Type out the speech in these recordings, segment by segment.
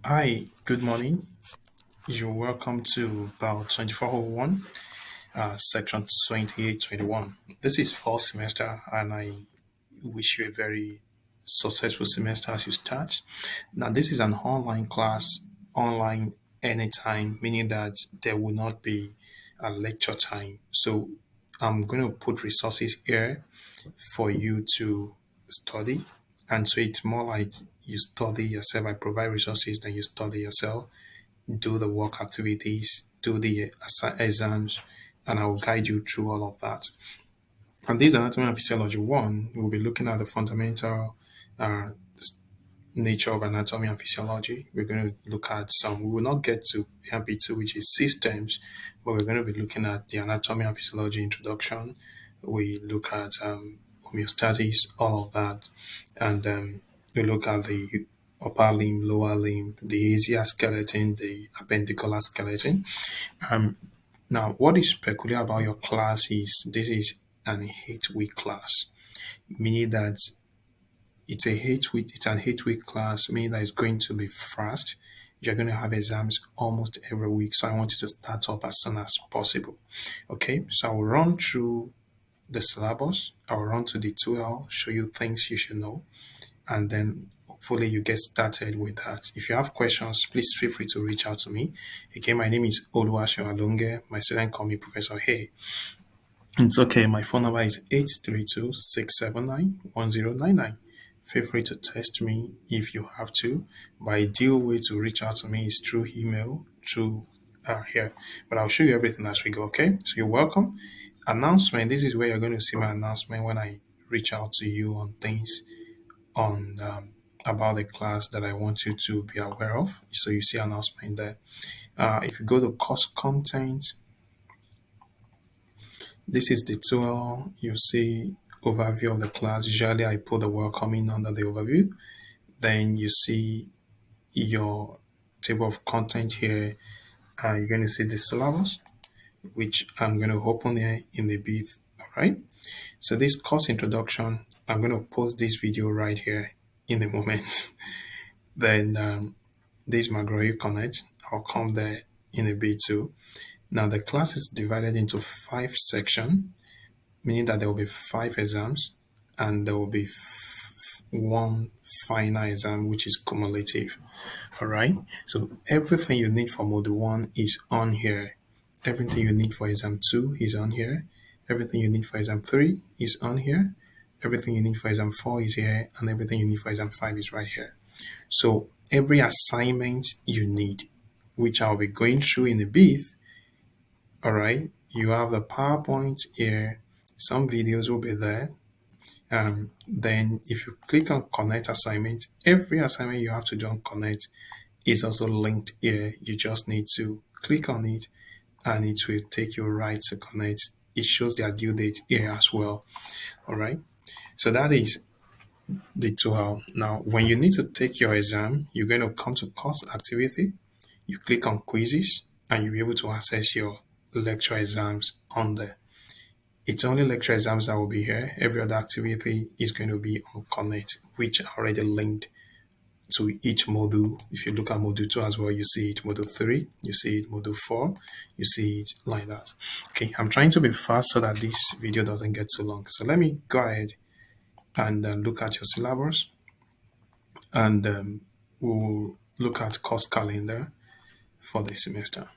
Hi, good morning. You're welcome to Biol 2401, section 2821. This is fall semester, and I wish you a very successful semester as you start. Now, this is an online class, online anytime, meaning that there will not be a lecture time. So, I'm going to put resources here for you to study. And so it's more like you study yourself. I provide resources, then you study yourself, do the work activities, do the exams, and I will guide you through all of that. And this anatomy and physiology one, we'll be looking at the fundamental uh, nature of anatomy and physiology. We're going to look at some. We will not get to MP2, which is systems, but we're going to be looking at the anatomy and physiology introduction. We look at homeostasis, all of that, and we look at the upper limb, lower limb, the axial skeleton, the appendicular skeleton. Um, Now, what is peculiar about your class is this is an 8-week class, meaning that it's an 8-week class, meaning that it's going to be fast. You're going to have exams almost every week. So I want you to start up as soon as possible. Okay, so I will run through the syllabus. I'll run to the 2L, show you things you should know, and then hopefully you get started with that. If you have questions, please feel free to reach out to me. Again, my name is Oluwaseun Alonge. My student call me Professor Hey. It's okay. My phone number is 832-679-1099. Feel free to text me if you have to. But ideal way to reach out to me is through email, through here. But I'll show you everything as we go, okay? So you're welcome. Announcement. This is where you're going to see my announcement when I reach out to you on things on about the class that I want you to be aware of. So you see announcement there. If you go to course content, this is the tool. You see overview of the class. Usually I put the welcoming under the overview. Then you see your table of content here. You're going to see the syllabus, which I'm going to open here in a bit. All right. So this course introduction, I'm going to post this video right here in a moment. Then this McGraw Connect, I'll come there in a bit too. Now the class is divided into 5 sections, meaning that there will be 5 exams and there will be one final exam, which is cumulative. All right. So everything you need for module 1 is on here. Everything you need for exam 2 is on here. Everything you need for exam 3 is on here. Everything you need for exam 4 is here. And everything you need for exam 5 is right here. So every assignment you need, which I'll be going through in a bit, all right, you have the PowerPoint here. Some videos will be there. Then if you click on connect assignment, every assignment you have to do on connect is also linked here. You just need to click on it and it will take you right to connect. It shows their due date here as well. All right. So that is the tool. Now, when you need to take your exam, you're going to come to course activity. You click on quizzes and you'll be able to access your lecture exams on there. It's only lecture exams that will be here. Every other activity is going to be on Connect, which are already linked to each module. If you look at module 2 as well, you see it module 3, you see it module 4, you see it like that. Okay, I'm trying to be fast so that this video doesn't get too long. So let me go ahead and look at your syllabus, and we'll look at course calendar for the semester.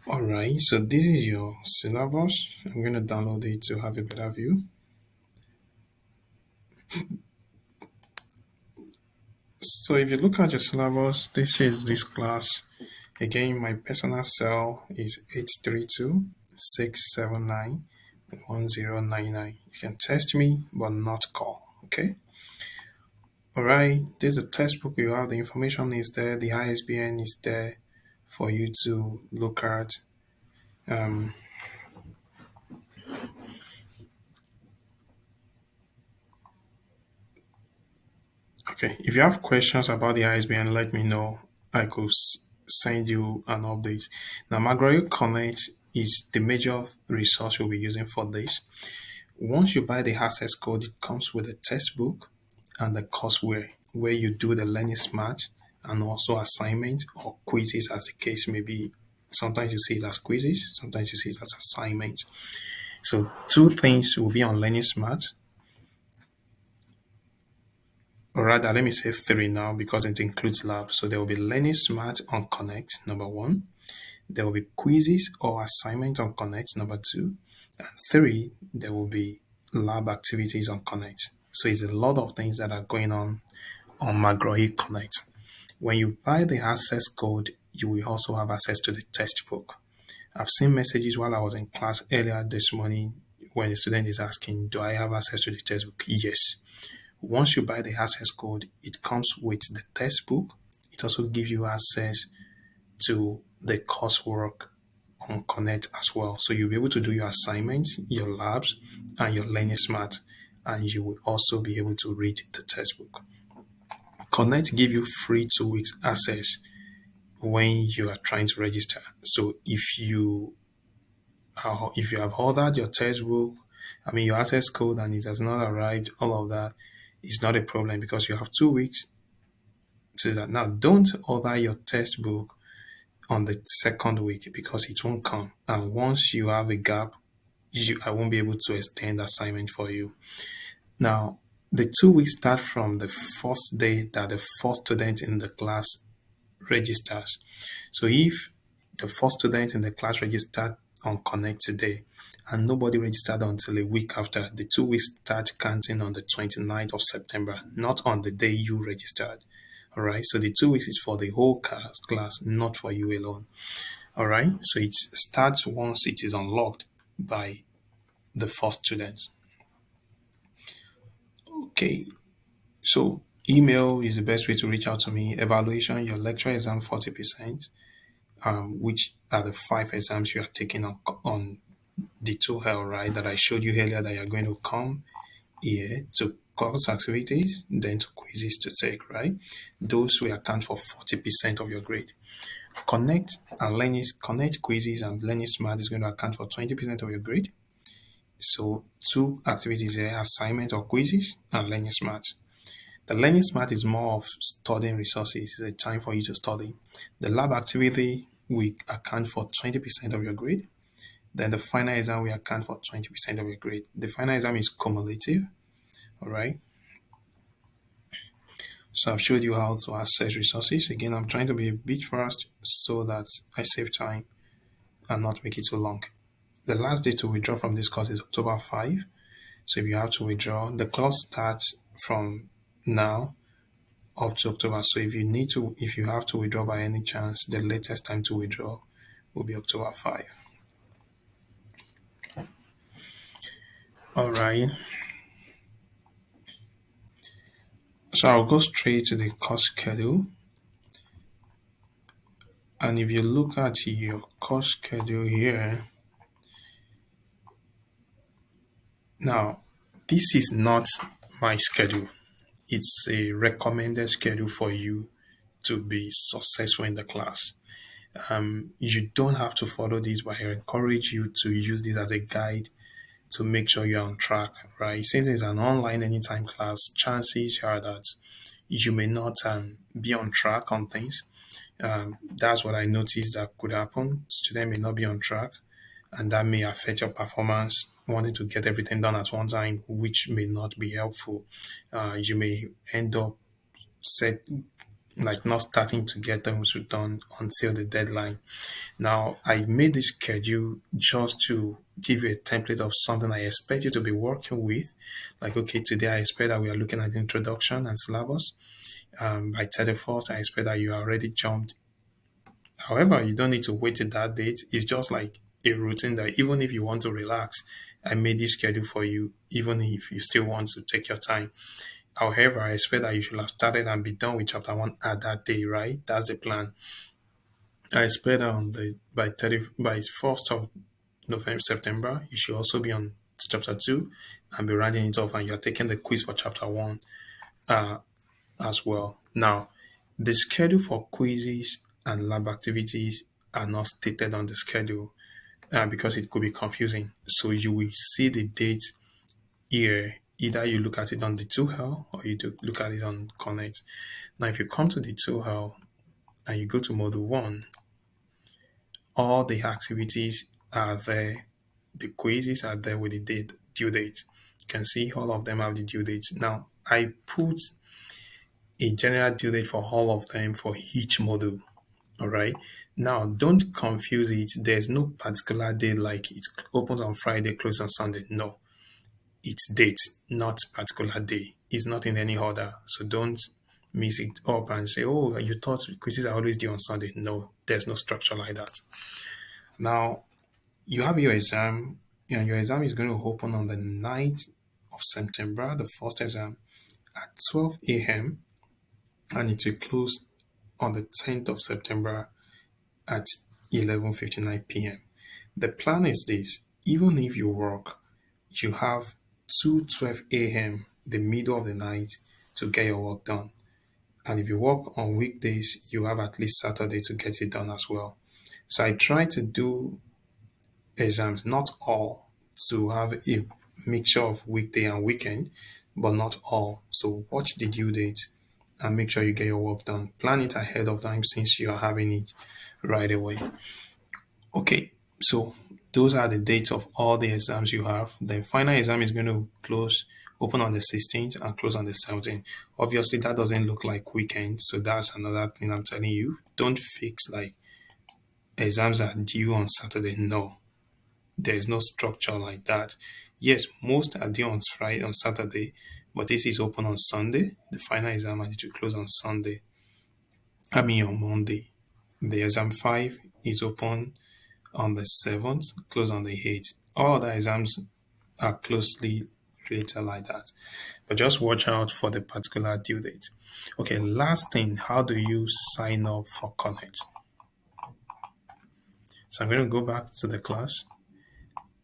All right, so this is your syllabus. I'm going to download it to have a better view. So if you look at your syllabus, this is this class. Again, my personal cell is 832-679-1099. You can text me, but not call, okay? All right, this is a textbook. You have the information is there. The ISBN is there for you to look at. Okay, if you have questions about the ISBN, let me know. I could send you an update. Now, McGraw Connect is the major resource we'll be using for this. Once you buy the access code, it comes with a textbook and the courseware. where you do the learning smart and also assignment or quizzes as the case may be. Sometimes you see it as quizzes, sometimes you see it as assignments. So two things will be on learning smart, or rather, let me say three now because it includes lab. So there will be learning smart on Connect, number one. There will be quizzes or assignments on Connect, number two. And three, there will be lab activities on Connect. So it's a lot of things that are going on McGraw Connect. When you buy the access code, you will also have access to the textbook. I've seen messages while I was in class earlier this morning when the student is asking, do I have access to the textbook? Yes. Once you buy the access code, it comes with the textbook. It also gives you access to the coursework on Connect as well. So you'll be able to do your assignments, your labs, and your learning smart, and you will also be able to read the textbook. Connect give you free 2 weeks access when you are trying to register. So if you have ordered your textbook, your access code, and it has not arrived, all of that is not a problem because you have 2 weeks to that. Now, don't order your textbook on the second week because it won't come. And once you have a gap, I won't be able to extend assignment for you. Now, the 2 weeks start from the first day that the first student in the class registers. So if the first student in the class registered on Connect today and nobody registered until a week after, the 2 weeks start counting on the 29th of September, not on the day you registered. All right. So the 2 weeks is for the whole class, not for you alone. All right. So it starts once it is unlocked by the first student. Okay. So email is the best way to reach out to me. Evaluation, your lecture exam 40%, which are the 5 exams you are taking on the 2L, right? That I showed you earlier that you're going to come here to course activities, then to quizzes to take, right? Those will account for 40% of your grade. Connect quizzes and learning smart is going to account for 20% of your grade. So two activities here, assignment or quizzes and learning smart. The learning smart is more of studying resources. It's a time for you to study. The lab activity will account for 20% of your grade. Then the final exam will account for 20% of your grade. The final exam is cumulative. All right. So I've showed you how to access resources. Again, I'm trying to be a bit fast so that I save time and not make it too long. The last day to withdraw from this course is October 5. So if you have to withdraw, the course starts from now up to October. So if you have to withdraw by any chance, the latest time to withdraw will be October 5. All right. So I'll go straight to the course schedule. And if you look at your course schedule here, now this is not my schedule. It's a recommended schedule for you to be successful in the class. You don't have to follow this, but I encourage you to use this as a guide to make sure you're on track, right? Since it's an online anytime class, chances are that you may not be on track on things. That's what I noticed that could happen. Student may not be on track, and that may affect your performance, wanting to get everything done at one time, which may not be helpful. You may end up not starting to get things done until the deadline. Now, I made this schedule just to give you a template of something I expect you to be working with. Like, okay, today I expect that we are looking at introduction and syllabus. By 31st, I expect that you are already jumped. However, you don't need to wait till that date. It's just like a routine that even if you want to relax, I made this schedule for you, even if you still want to take your time. However, I expect that you should have started and be done with chapter 1 at that day, right? That's the plan. I expect that by 1st of November, September, you should also be on chapter 2 and be rounding it off, and you're taking the quiz for chapter 1 as well. Now, the schedule for quizzes and lab activities are not stated on the schedule because it could be confusing. So you will see the date here Either you look at it on the 2L or you do look at it on Connect. Now, if you come to the 2L and you go to Module 1, all the activities are there. The quizzes are there with the due date. You can see all of them have the due dates. Now, I put a general due date for all of them for each module. All right. Now, don't confuse it. There's no particular day like it opens on Friday, closes on Sunday. No, it's date, not particular day. It's not in any order. So don't mix it up and say, oh, you thought quizzes are always due on Sunday. No, there's no structure like that. Now, you have your exam, and your exam is going to open on the 9th of September, the first exam at 12 a.m., and it will close on the 10th of September at 11:59 p.m. The plan is this: even if you work, you have 2:12 a.m., the middle of the night, to get your work done. And if you work on weekdays, you have at least Saturday to get it done as well. So I try to do exams, not all, to have a mixture of weekday and weekend, but not all. So watch the due date and make sure you get your work done. Plan it ahead of time since you are having it right away. Okay, so those are the dates of all the exams you have. The final exam is going to open on the 16th and close on the 17th. Obviously, that doesn't look like weekend, so that's another thing I'm telling you. Don't fix like exams are due on Saturday. No, there's no structure like that. Yes, most are due on Friday, on Saturday, but this is open on Sunday. The final exam and it will close on Sunday. I mean on Monday. The exam 5 is open on the 7th, close on the 8th. All other exams are closely related like that. But just watch out for the particular due date. Okay, last thing, how do you sign up for Connect? So I'm going to go back to the class.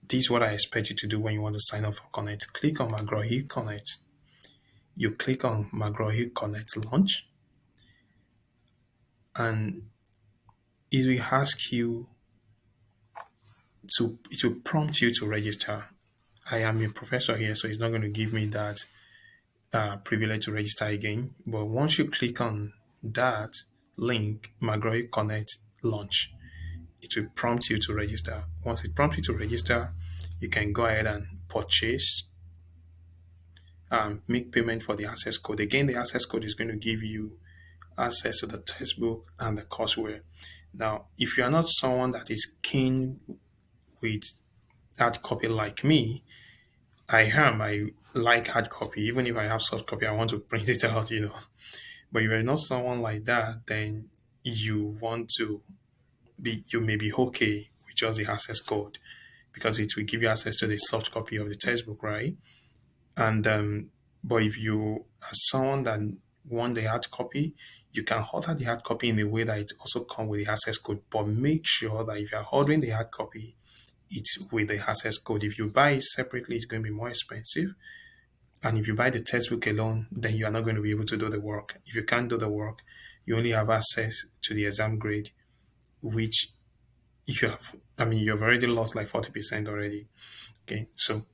This is what I expect you to do when you want to sign up for Connect. Click on McGraw-Hill Connect. You click on McGraw-Hill Connect Launch, and it will ask you it will prompt you to register. I am a professor here, so it's not going to give me that privilege to register again. But once you click on that link, McGraw-Hill Connect Launch, it will prompt you to register. Once it prompts you to register, you can go ahead and purchase, make payment for the access code. Again, the access code is going to give you access to the textbook and the courseware. Now, if you are not someone that is keen with hard copy like me, I like hard copy. Even if I have soft copy, I want to print it out. But if you're not someone like that, then you may be okay with just the access code because it will give you access to the soft copy of the textbook, right? And but if you are someone that want the hard copy, you can order the hard copy in a way that it also comes with the access code. But make sure that if you are ordering the hard copy, it's with the access code. If you buy it separately, it's going to be more expensive. And if you buy the textbook alone, then you are not going to be able to do the work. If you can't do the work, you only have access to the exam grade, which if you have, you've already lost like 40% already. Okay, so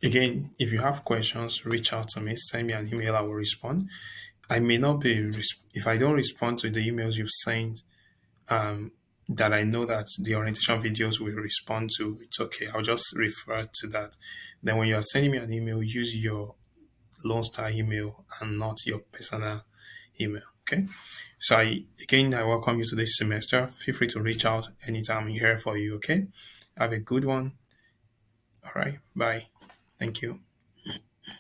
again, if you have questions, reach out to me, send me an email, I will respond. I may not be, if I don't respond to the emails you've sent, that I know that the orientation videos will respond to, it's okay. I'll just refer to that. Then when you're sending me an email, use your Lone Star email and not your personal email. Okay. So I welcome you to this semester. Feel free to reach out anytime I'm here for you. Okay. Have a good one. All right. Bye. Thank you.